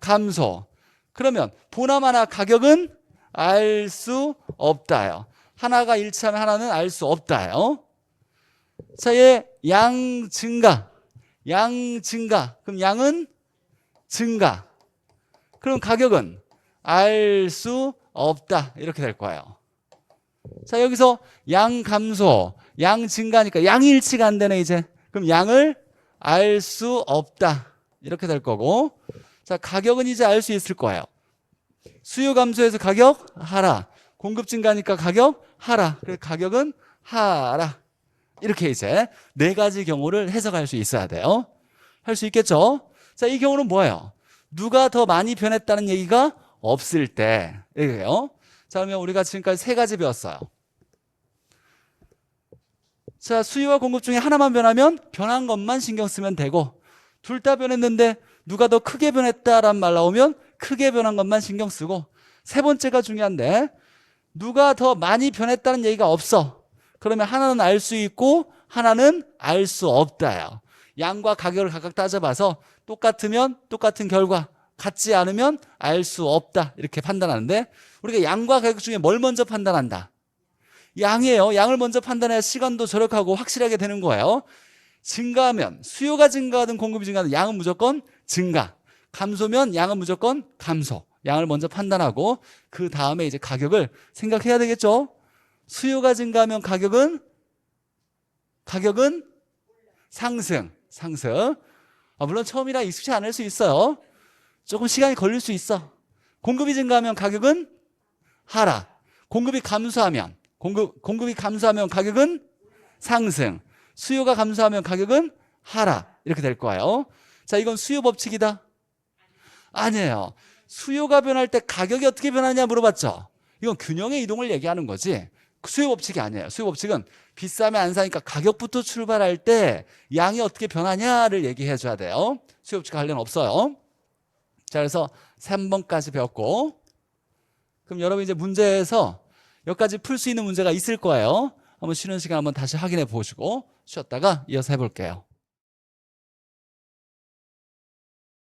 감소. 그러면 보나마나 가격은 알 수 없다요. 하나가 일치하면 하나는 알 수 없다요. 자, 얘 양 증가, 양 증가. 그럼 양은 증가. 그럼 가격은 알 수 없다. 이렇게 될 거예요. 자, 여기서 양 감소, 양 증가니까 양이 일치가 안 되네 이제. 그럼 양을 알 수 없다. 이렇게 될 거고. 자, 가격은 이제 알 수 있을 거예요. 수요 감소해서 가격 하락, 공급 증가니까 가격 하락. 그래서 가격은 하락. 이렇게 이제 네 가지 경우를 해석할 수 있어야 돼요. 할 수 있겠죠? 자, 이 경우는 뭐예요? 누가 더 많이 변했다는 얘기가 없을 때. 이거예요. 자, 그러면 우리가 지금까지 세 가지 배웠어요. 자, 수요와 공급 중에 하나만 변하면 변한 것만 신경 쓰면 되고, 둘 다 변했는데 누가 더 크게 변했다라는 말 나오면 크게 변한 것만 신경 쓰고, 세 번째가 중요한데 누가 더 많이 변했다는 얘기가 없어. 그러면 하나는 알 수 있고 하나는 알 수 없다요. 양과 가격을 각각 따져봐서 똑같으면 똑같은 결과, 같지 않으면 알 수 없다. 이렇게 판단하는데 우리가 양과 가격 중에 뭘 먼저 판단한다? 양이에요. 양을 먼저 판단해야 시간도 절약하고 확실하게 되는 거예요. 증가하면, 수요가 증가하든 공급이 증가하든 양은 무조건 증가, 감소면 양은 무조건 감소. 양을 먼저 판단하고 그 다음에 이제 가격을 생각해야 되겠죠. 수요가 증가하면 가격은 상승. 물론 처음이라 익숙치 않을 수 있어요. 조금 시간이 걸릴 수 있어. 공급이 증가하면 가격은 하락. 공급이 감소하면 가격은 상승. 수요가 감소하면 가격은 하락. 이렇게 될 거예요. 자, 이건 수요 법칙이다? 아니에요. 수요가 변할 때 가격이 어떻게 변하냐 물어봤죠. 이건 균형의 이동을 얘기하는 거지 수요 법칙이 아니에요. 수요 법칙은 비싸면 안 사니까 가격부터 출발할 때 양이 어떻게 변하냐를 얘기해 줘야 돼요. 수요 법칙과 관련 없어요. 자, 그래서 3번까지 배웠고, 그럼 여러분 이제 문제에서 여기까지 풀 수 있는 문제가 있을 거예요. 한번 쉬는 시간 한번 다시 확인해 보시고 쉬었다가 이어서 해볼게요.